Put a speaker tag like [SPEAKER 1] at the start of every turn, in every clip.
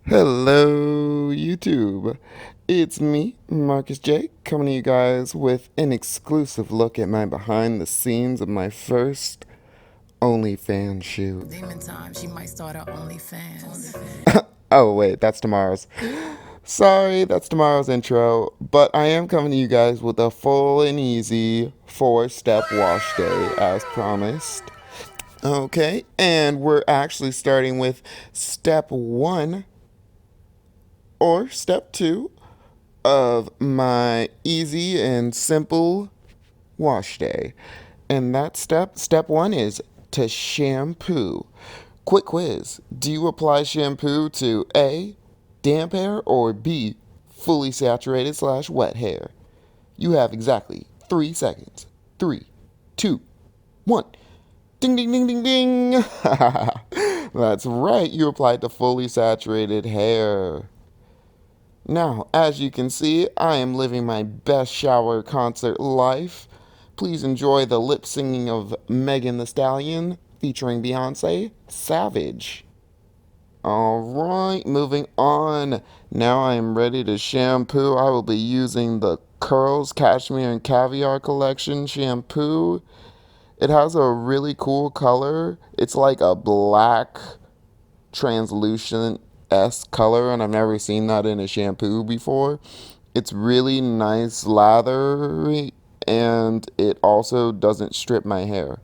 [SPEAKER 1] Hello, YouTube. It's me, Marcus J, coming to you guys with an exclusive look at my behind the scenes of my first OnlyFans shoot.
[SPEAKER 2] Demon time, she might start her OnlyFans.
[SPEAKER 1] Oh, wait, that's tomorrow's. Sorry, that's tomorrow's intro, but I am coming to you guys with a full and easy 4-step wash day as promised. Okay, and we're actually starting with step 1 or step 2 of my easy and simple wash day. And that step 1 is to shampoo. Quick quiz. Do you apply shampoo to A, damp hair, or B, fully saturated / wet hair? You have exactly 3 seconds. 3, 2, 1. Ding, ding, ding, ding, ding. That's right, you applied to fully saturated hair. Now, as you can see, I am living my best shower concert life. Please enjoy the lip singing of Megan Thee Stallion featuring Beyonce, Savage. Alright, moving on. Now I am ready to shampoo. I will be using the Curls Cashmere and Caviar Collection shampoo. It has a really cool color. It's like a black translucent S color, and I've never seen that in a shampoo before. It's really nice lathery, and it also doesn't strip my hair.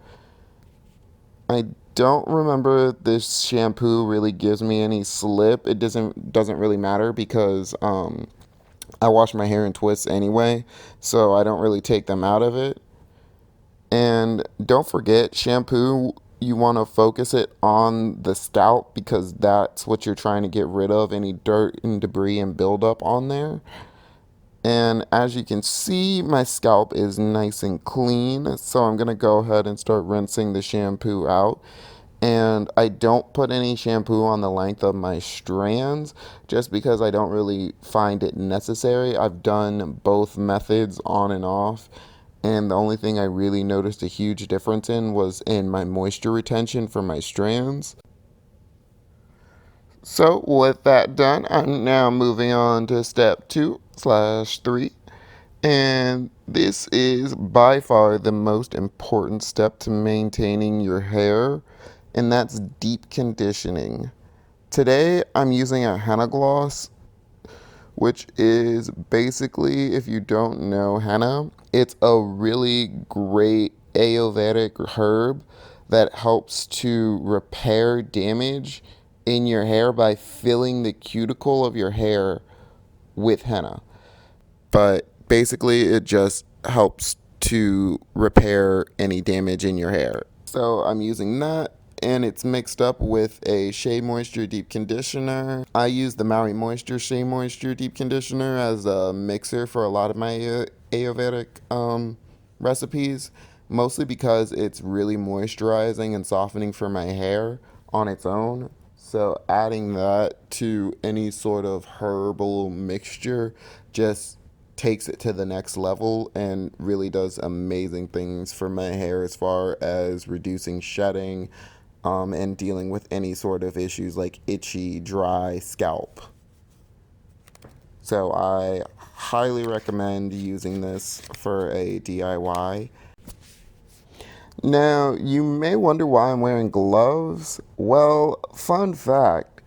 [SPEAKER 1] I don't remember if this shampoo really gives me any slip. It doesn't really matter because I wash my hair in twists anyway, so I don't really take them out of it. And don't forget, shampoo, you want to focus it on the scalp because that's what you're trying to get rid of, any dirt and debris and buildup on there. And as you can see, my scalp is nice and clean, so I'm going to go ahead and start rinsing the shampoo out. And I don't put any shampoo on the length of my strands just because I don't really find it necessary. I've done both methods on and off, and the only thing I really noticed a huge difference in was in my moisture retention for my strands. So with that done, I'm now moving on to step 2/3. And this is by far the most important step to maintaining your hair, and that's deep conditioning. Today I'm using a henna gloss, which is basically, if you don't know henna, it's a really great Ayurvedic herb that helps to repair damage in your hair by filling the cuticle of your hair with henna. But basically, it just helps to repair any damage in your hair. So I'm using that, and it's mixed up with a Shea Moisture Deep Conditioner. I use the Maui Moisture Shea Moisture Deep Conditioner as a mixer for a lot of my Ayurvedic recipes, mostly because it's really moisturizing and softening for my hair on its own. So adding that to any sort of herbal mixture just takes it to the next level and really does amazing things for my hair as far as reducing shedding and dealing with any sort of issues like itchy, dry scalp. So I highly recommend using this for a DIY. Now, you may wonder why I'm wearing gloves. Well, fun fact,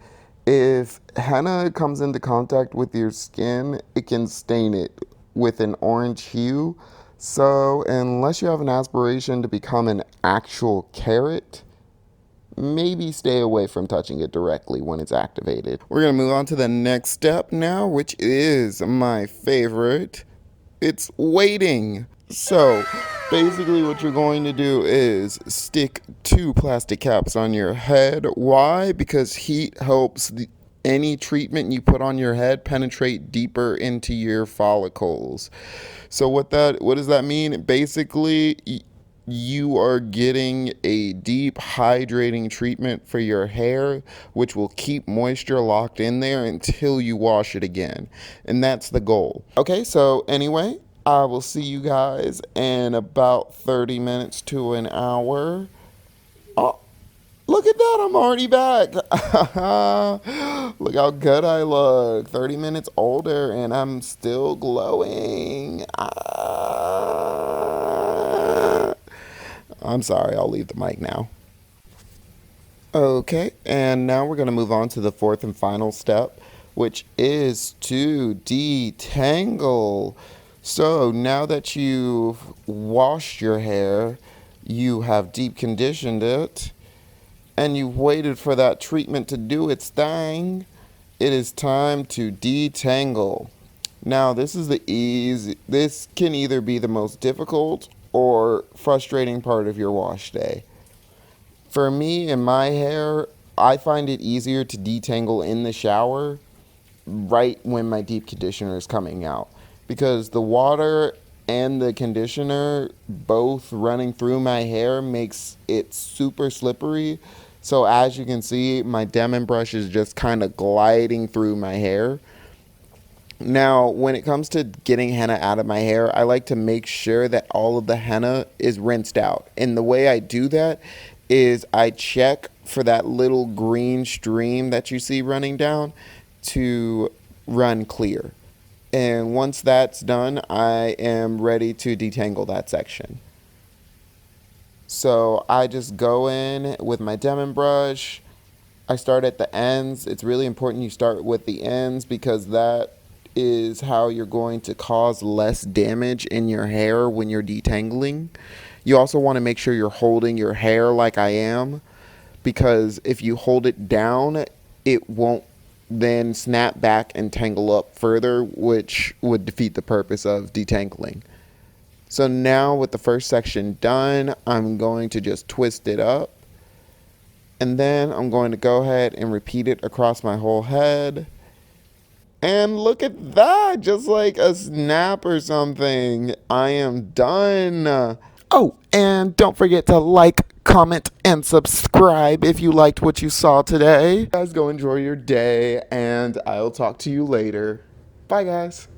[SPEAKER 1] if henna comes into contact with your skin, it can stain it with an orange hue. So, unless you have an aspiration to become an actual carrot, maybe stay away from touching it directly when it's activated. We're going to move on to the next step now, which is my favorite. It's waiting. So, basically, what you're going to do is stick 2 plastic caps on your head. Why? Because heat helps any treatment you put on your head penetrate deeper into your follicles. So, what does that mean? Basically, you are getting a deep hydrating treatment for your hair, which will keep moisture locked in there until you wash it again. And that's the goal. Okay, so anyway, I will see you guys in about 30 minutes to an hour. Oh, Look at that, I'm already back. Look how good I look. 30 minutes older and I'm still glowing. I'm sorry, I'll leave the mic now. Okay, and now we're going to move on to the fourth and final step, which is to detangle. So now that you've washed your hair, you have deep conditioned it, and you've waited for that treatment to do its thing, it is time to detangle. Now, this can either be the most difficult or frustrating part of your wash day. For me and my hair, I find it easier to detangle in the shower right when my deep conditioner is coming out because the water and the conditioner both running through my hair makes it super slippery. So as you can see, my Demon brush is just kind of gliding through my hair. Now, when it comes to getting henna out of my hair, I like to make sure that all of the henna is rinsed out. And the way I do that is I check for that little green stream that you see running down to run clear. And once that's done, I am ready to detangle that section. So I just go in with my Demon brush. I start at the ends. It's really important you start with the ends because that is how you're going to cause less damage in your hair when you're detangling. You also want to make sure you're holding your hair like I am because if you hold it down, it won't then snap back and tangle up further, which would defeat the purpose of detangling. So now with the first section done, I'm going to just twist it up. And then I'm going to go ahead and repeat it across my whole head. And look at that, just like a snap or something. I am done. Oh, and don't forget to like, comment, and subscribe if you liked what you saw today. You guys go enjoy your day, and I'll talk to you later. Bye, guys.